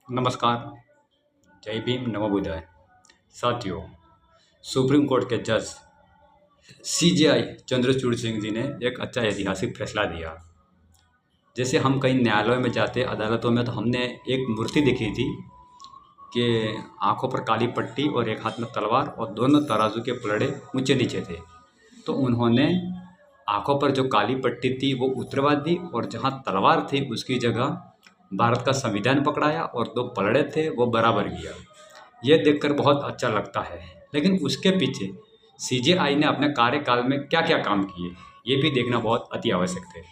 नमस्कार, जय भीम, नमो बुद्धाय। साथियों, सुप्रीम कोर्ट के जज सीजेआई चंद्रचूड़ सिंह जी ने एक अच्छा ऐतिहासिक फैसला दिया। जैसे हम कई न्यायालयों में जाते, अदालतों में, तो हमने एक मूर्ति देखी थी कि आंखों पर काली पट्टी और एक हाथ में तलवार और दोनों तराजू के पलड़े ऊंचे नीचे थे। तो उन्होंने आंखों पर जो काली पट्टी थी वो उतरवा दी और जहां तलवार थी उसकी जगह भारत का संविधान पकड़ाया और दो पलड़े थे वो बराबर किया। ये देखकर बहुत अच्छा लगता है। लेकिन उसके पीछे सीजेआई ने अपने कार्यकाल में क्या क्या काम किए, ये भी देखना बहुत अति आवश्यक है।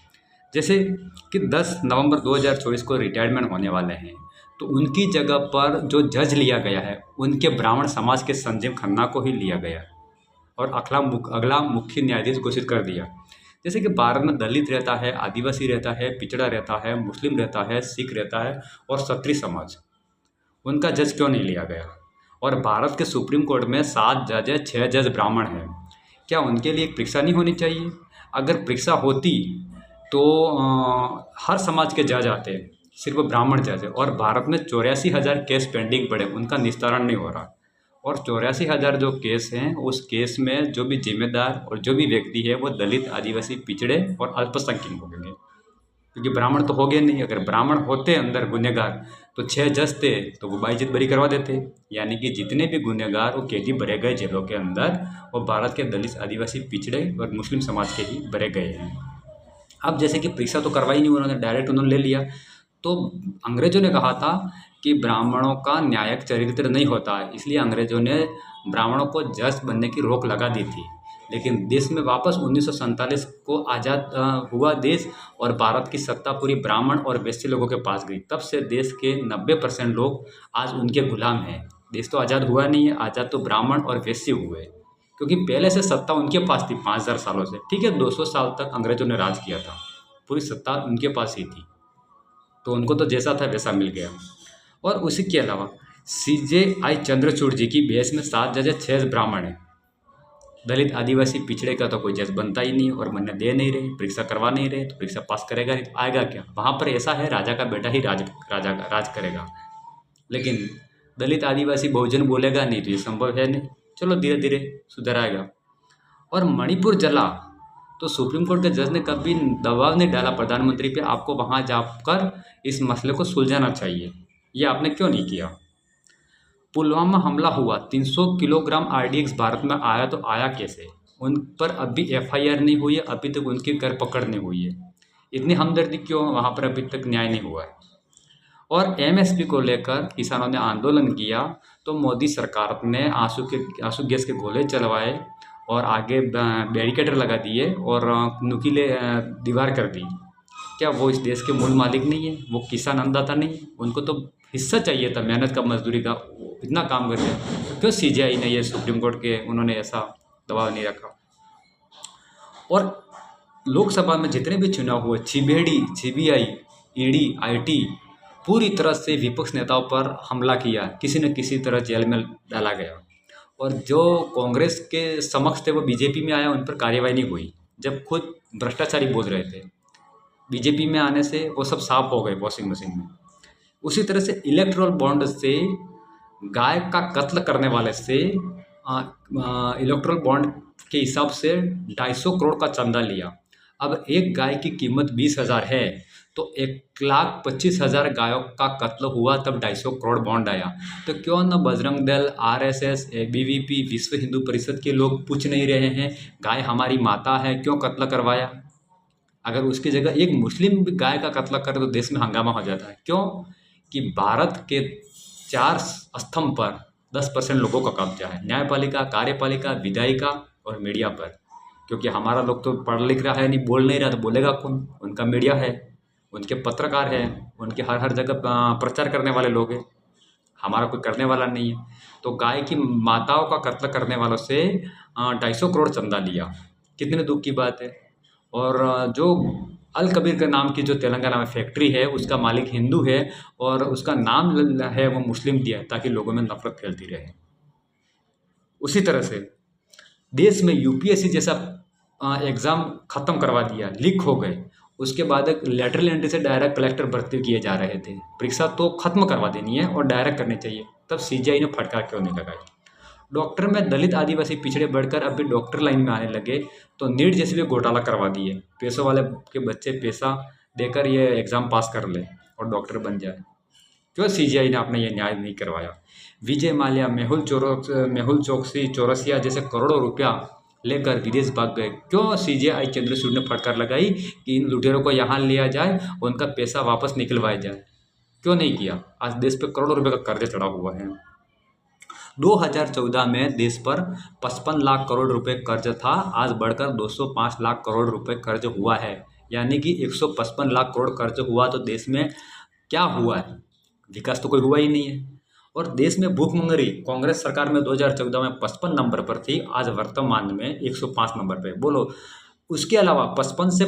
जैसे कि 10 नवंबर 2024 को रिटायरमेंट होने वाले हैं, तो उनकी जगह पर जो जज लिया गया है उनके ब्राह्मण समाज के संजीव खन्ना को ही लिया गया और अगला मुख्य न्यायाधीश घोषित कर दिया। जैसे कि भारत में दलित रहता है, आदिवासी रहता है, पिछड़ा रहता है, मुस्लिम रहता है, सिख रहता है और क्षत्रिय समाज, उनका जज क्यों नहीं लिया गया? और भारत के सुप्रीम कोर्ट में 7 जज है, 6 जज ब्राह्मण हैं। क्या उनके लिए एक परीक्षा नहीं होनी चाहिए? अगर परीक्षा होती तो हर समाज के जज आते, सिर्फ ब्राह्मण जज है। और भारत में 84,000 केस पेंडिंग पड़े, उनका निस्तारण नहीं हो रहा। और 84,000 जो केस हैं, उस केस में जो भी जिम्मेदार और जो भी व्यक्ति है वो दलित, आदिवासी, पिछड़े और अल्पसंख्यक होंगे, क्योंकि ब्राह्मण तो हो गए नहीं। अगर ब्राह्मण होते अंदर गुनहगार, तो 6 जज थे तो वो बाइज्जत बरी करवा देते। यानी कि जितने भी गुनहगार वो कैदी भरे गए जेलों के अंदर, वो भारत के दलित, आदिवासी, पिछड़े और मुस्लिम समाज के ही भरे गए हैं। अब जैसे कि परीक्षा तो करवाई नहीं उन्होंने, डायरेक्ट उन्होंने ले लिया। तो अंग्रेजों ने कहा था कि ब्राह्मणों का न्यायिक चरित्र नहीं होता है, इसलिए अंग्रेजों ने ब्राह्मणों को जज बनने की रोक लगा दी थी। लेकिन देश में वापस 1947 को आज़ाद हुआ देश, और भारत की सत्ता पूरी ब्राह्मण और वैश्य लोगों के पास गई। तब से देश के 90% लोग आज उनके गुलाम हैं। देश तो आज़ाद हुआ नहीं है, आज़ाद तो ब्राह्मण और वैश्य हुए, क्योंकि पहले से सत्ता उनके पास थी 5,000 सालों से। ठीक है, 200 साल तक अंग्रेजों ने राज किया था, पूरी सत्ता उनके पास ही थी, तो उनको तो जैसा था वैसा मिल गया। और उसी के अलावा सीजेआई चंद्रचूड़ जी की बेस में 7 जज है, 6 ब्राह्मण हैं। दलित, आदिवासी, पिछड़े का तो कोई जज बनता ही नहीं और बनने दे नहीं रहे, परीक्षा करवा नहीं रहे, तो परीक्षा पास करेगा नहीं तो आएगा क्या? वहाँ पर ऐसा है, राजा का बेटा ही राज करेगा। लेकिन दलित, आदिवासी, बहुजन बोलेगा नहीं तो ये संभव है नहीं। चलो धीरे धीरे सुधर आएगा। और मणिपुर जला तो सुप्रीम कोर्ट के जज ने कभी दबाव नहीं डाला प्रधानमंत्री पे, आपको वहाँ जाकर इस मसले को सुलझाना चाहिए। ये आपने क्यों नहीं किया? पुलवामा हमला हुआ, 300 किलोग्राम आरडीएक्स भारत में आया, तो आया कैसे? उन पर अभी एफआईआर नहीं हुई है, अभी तक उनकी कर पकड़ नहीं हुई है। इतनी हमदर्दी क्यों? वहाँ पर अभी तक न्याय नहीं हुआ है। और एमएसपी को लेकर किसानों ने आंदोलन किया, तो मोदी सरकार ने आंसू गैस के गोले चलवाए और आगे बैरिकेडर लगा दिए और नुकीले दीवार कर दी। क्या वो इस देश के मूल मालिक नहीं है? वो किसान अन्नदाता नहीं है? उनको तो हिस्सा चाहिए था मेहनत का, मजदूरी का। वो इतना काम करते हैं, तो क्यों सीजेआई ने, ये सुप्रीम कोर्ट के उन्होंने ऐसा दबाव नहीं रखा? और लोकसभा में जितने भी चुनाव हुए, सीबीआई, ईडी, आईटी, पूरी तरह से विपक्ष नेताओं पर हमला किया, किसी न किसी तरह जेल में डाला गया। और जो कांग्रेस के समक्ष थे वो बीजेपी में आया, उन पर कार्रवाई नहीं हुई, जब खुद भ्रष्टाचारी बोल रहे थे। बीजेपी में आने से वो सब साफ हो गए वॉशिंग मशीन में। उसी तरह से इलेक्ट्रोल बॉन्ड से, गाय का कत्ल करने वाले से इलेक्ट्रोल बॉन्ड के हिसाब से 250 करोड़ का चंदा लिया। अब एक गाय की कीमत 20,000 है, तो 1,25,000 गायों का कत्ल हुआ तब 250 करोड़ बॉन्ड आया। तो क्यों न बजरंग दल, आरएसएस, एबीवीपी, विश्व हिंदू परिषद के लोग पूछ नहीं रहे हैं, गाय हमारी माता है, क्यों कत्ल करवाया? अगर उसकी जगह एक मुस्लिम भी गाय का कत्ल करे तो देश में हंगामा हो जाता है। क्यों? कि भारत के 4 स्तंभ पर 10% लोगों का कब्जा है, न्यायपालिका, कार्यपालिका, विधायिका और मीडिया पर। क्योंकि हमारा लोग तो पढ़ लिख रहा है नहीं, बोल नहीं रहा, तो बोलेगा कौन? उनका मीडिया है, उनके पत्रकार हैं, उनके हर हर जगह प्रचार करने वाले लोग हैं। हमारा कोई करने वाला नहीं है। तो गाय की माताओं का कत्ल करने वालों से 250 करोड़ चंदा लिया, कितने दुख की बात है। और जो अल कबीर के नाम की जो तेलंगाना में फैक्ट्री है, उसका मालिक हिंदू है और उसका नाम है वो मुस्लिम दिया है, ताकि लोगों में नफरत फैलती रहे। उसी तरह से देश में यूपीएससी जैसा एग्ज़ाम ख़त्म करवा दिया, लीक हो गए, उसके बाद एक लेटरल एंट्री से डायरेक्ट कलेक्टर भर्ती किए जा रहे थे। परीक्षा तो खत्म करवा देनी है और डायरेक्ट करनी चाहिए, तब सीजीआई ने फटकार क्यों नहीं लगाई। डॉक्टर में दलित आदिवासी पिछड़े बढ़कर अभी डॉक्टर लाइन में आने लगे तो नीट जैसे भी घोटाला करवा दिए, पैसों वाले के बच्चे पैसा देकर ये एग्ज़ाम पास कर ले और डॉक्टर बन जाए। क्यों सीजीआई ने अपना ये न्याय नहीं करवाया। विजय माल्या, मेहुल चौकसी, चौरसिया जैसे करोड़ों रुपया लेकर विदेश भाग गए। क्यों सीजीआई चंद्रचूड़ ने फटकार लगाई कि इन लुटेरों को यहाँ लिया जाए, उनका पैसा वापस निकलवाया जाए। क्यों नहीं किया। आज देश पे करोड़ों रुपए का कर्ज चढ़ा हुआ है। 2014 में देश पर 55 लाख करोड़ रुपए कर्ज था, आज बढ़कर 205 लाख करोड़ रुपए कर्ज हुआ है। यानी कि 155 लाख करोड़ कर्ज हुआ तो देश में क्या हुआ है, विकास तो कोई हुआ ही नहीं है। और देश में भूखमंगरी कांग्रेस सरकार में 2014 में 55 नंबर पर थी, आज वर्तमान में 105 नंबर पे। बोलो उसके अलावा 55 से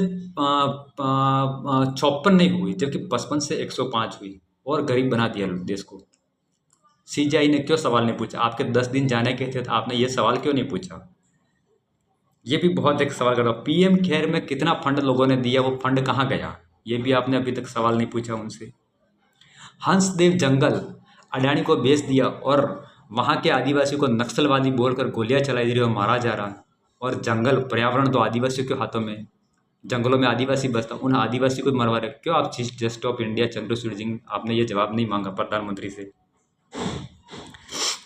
56 नहीं हुई, जबकि 55 से 105 हुई और गरीब बना दिया देश को। सीजीआई ने क्यों सवाल नहीं पूछा। आपके 10 दिन जाने के थे तो आपने ये सवाल क्यों नहीं पूछा। ये भी बहुत एक सवाल करता। पीएम केयर में कितना फंड लोगों ने दिया, वो फंड कहाँ गया, ये भी आपने अभी तक सवाल नहीं पूछा उनसे। हंसदेव जंगल अडानी को बेच दिया और वहाँ के आदिवासी को नक्सलवादी बोलकर गोलियां चलाई जा रही और मारा जा रहा है। और जंगल पर्यावरण तो आदिवासियों के हाथों में, जंगलों में आदिवासी बसता, उन आदिवासी को मरवा रहे। क्यों आप chief justice of India Chandrachud Singh आपने ये जवाब नहीं मांगा प्रधानमंत्री से।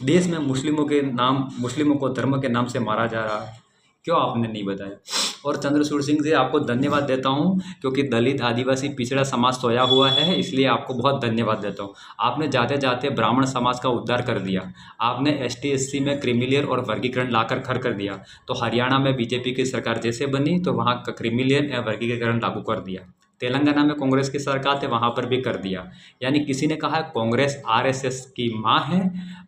देश में मुस्लिमों को धर्म के नाम से मारा जा रहा है, क्यों आपने नहीं बताया। और चंद्रचूड़ सिंह जी आपको धन्यवाद देता हूँ, क्योंकि दलित आदिवासी पिछड़ा समाज सोया हुआ है, इसलिए आपको बहुत धन्यवाद देता हूँ। आपने जाते जाते ब्राह्मण समाज का उद्धार कर दिया। आपने एसटी एससी में क्रीमिलेयर और वर्गीकरण लाकर खड़ कर दिया। तो हरियाणा में बीजेपी की सरकार जैसे बनी तो वहाँ का क्रीमिलेयर या वर्गीकरण लागू कर दिया। तेलंगाना में कांग्रेस की सरकार थे, वहाँ पर भी कर दिया। यानी किसी ने कहा कांग्रेस आरएसएस की माँ है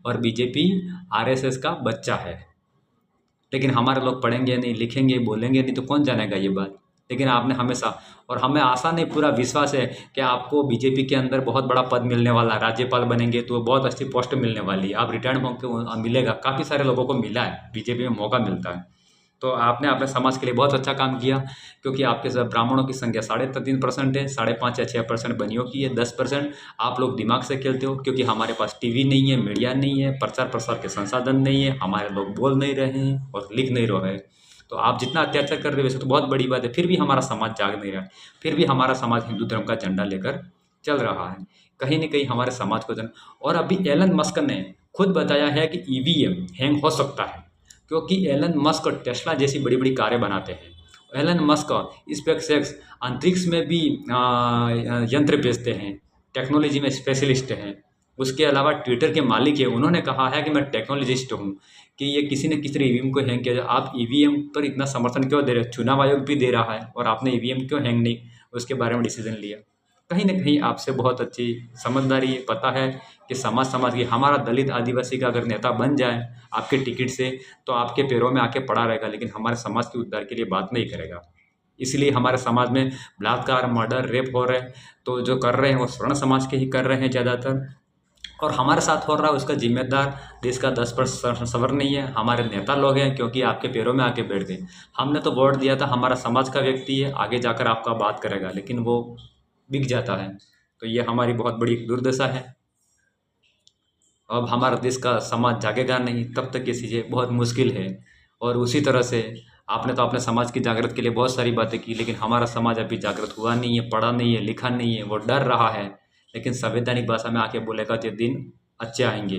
और बीजेपी आरएसएस का बच्चा है। लेकिन हमारे लोग पढ़ेंगे नहीं, लिखेंगे, बोलेंगे नहीं, तो कौन जानेगा ये बात। लेकिन आपने हमेशा, और हमें आशा नहीं पूरा विश्वास है कि आपको बीजेपी के अंदर बहुत बड़ा पद मिलने वाला है। राज्यपाल बनेंगे तो बहुत अच्छी पोस्ट मिलने वाली है। आप रिटायर्ड होकर मिलेगा, काफ़ी सारे लोगों को मिला है, बीजेपी में मौका मिलता है। तो आपने अपने समाज के लिए बहुत अच्छा काम किया, क्योंकि आपके सब ब्राह्मणों की संख्या 3.5% है, 5.5 या 6% बनियों की है, 10% आप लोग दिमाग से खेलते हो। क्योंकि हमारे पास टीवी नहीं है, मीडिया नहीं है, प्रचार प्रसार के संसाधन नहीं है, हमारे लोग बोल नहीं रहे हैं और लिख नहीं रहे हैं। तो आप जितना अत्याचार कर रहे हो वैसे तो बहुत बड़ी बात है, फिर भी हमारा समाज जाग नहीं रहा है, फिर भी हमारा समाज हिंदू धर्म का झंडा लेकर चल रहा है। कहीं ना कहीं हमारे समाज को और अभी एलन मस्क ने खुद बताया है कि ईवीएम हैंग हो सकता है, क्योंकि एलन मस्क टेस्ला जैसी बड़ी बड़ी कारें बनाते हैं। एलन मस्क स्पेसएक्स अंतरिक्ष में भी यंत्र बेचते हैं, टेक्नोलॉजी में स्पेशलिस्ट हैं। उसके अलावा ट्विटर के मालिक है, उन्होंने कहा है कि मैं टेक्नोलॉजिस्ट हूँ, कि ये किसी न किसी ईवीएम को हैंग किया जाए। आप ईवीएम पर इतना समर्थन क्यों दे रहे हो। चुनाव आयोग भी दे रहा है और आपने ईवीएम क्यों हैंग नहीं उसके बारे में डिसीजन लिया। कहीं ना कहीं आपसे बहुत अच्छी समझदारी पता है कि समाज की हमारा दलित आदिवासी का अगर नेता बन जाए आपके टिकट से तो आपके पैरों में आके पड़ा रहेगा, लेकिन हमारे समाज के उद्धार के लिए बात नहीं करेगा। इसलिए हमारे समाज में बलात्कार, मर्डर, रेप हो रहे हैं, तो जो कर रहे हैं वो स्वर्ण समाज के ही कर रहे हैं ज़्यादातर। और हमारे साथ हो रहा है उसका जिम्मेदार देश का 10% सवर नहीं है, हमारे नेता लोग हैं, क्योंकि आपके पैरों में आके बैठ गए। हमने तो वोट दिया था, हमारा समाज का व्यक्ति है, आगे जाकर आपका बात करेगा, लेकिन वो बिक जाता है। तो ये हमारी बहुत बड़ी दुर्दशा है। अब हमारा देश का समाज जागेगा नहीं, तब तक ये चीज़ें बहुत मुश्किल है। और उसी तरह से आपने तो अपने समाज की जागृत के लिए बहुत सारी बातें की, लेकिन हमारा समाज अभी जागृत हुआ नहीं है, पढ़ा नहीं है, लिखा नहीं है, वो डर रहा है। लेकिन संवैधानिक भाषा में आके बोलेगा कि दिन अच्छे आएंगे।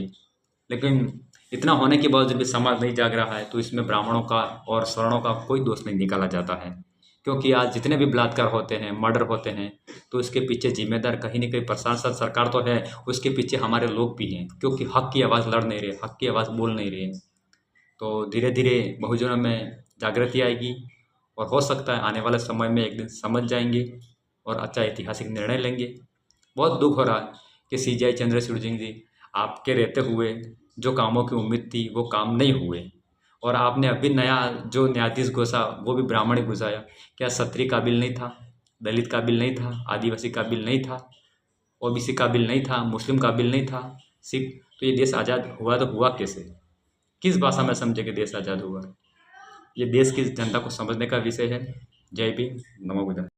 लेकिन इतना होने के बावजूद भी समाज नहीं जाग रहा है, तो इसमें ब्राह्मणों का और स्वर्णों का कोई दोष नहीं निकाला जाता है। क्योंकि आज जितने भी बलात्कार होते हैं, मर्डर होते हैं, तो इसके पीछे जिम्मेदार कहीं ना कहीं प्रशासन, सरकार तो है, उसके पीछे हमारे लोग भी हैं, क्योंकि हक की आवाज़ लड़ नहीं रहे, हक की आवाज़ बोल नहीं रहे। तो धीरे धीरे बहुजनों में जागृति आएगी और हो सकता है आने वाले समय में एक दिन समझ जाएंगे और अच्छा ऐतिहासिक निर्णय लेंगे। बहुत दुख हो रहा है कि सीजीआई चंद्रचूड़ सिंह जी आपके रहते हुए जो कामों की उम्मीद थी वो काम नहीं हुए, और आपने अभी नया जो न्यायाधीश घुसा वो भी ब्राह्मण ही घुसाया। क्या क्षत्रिय काबिल नहीं था, दलित काबिल नहीं था, आदिवासी काबिल नहीं था, ओबीसी काबिल नहीं था, मुस्लिम काबिल नहीं था, सिख। तो ये देश आज़ाद हुआ तो हुआ कैसे, किस भाषा में समझे कि देश आज़ाद हुआ। ये देश की जनता को समझने का विषय है। जय भीम, नमो बुद्धाय।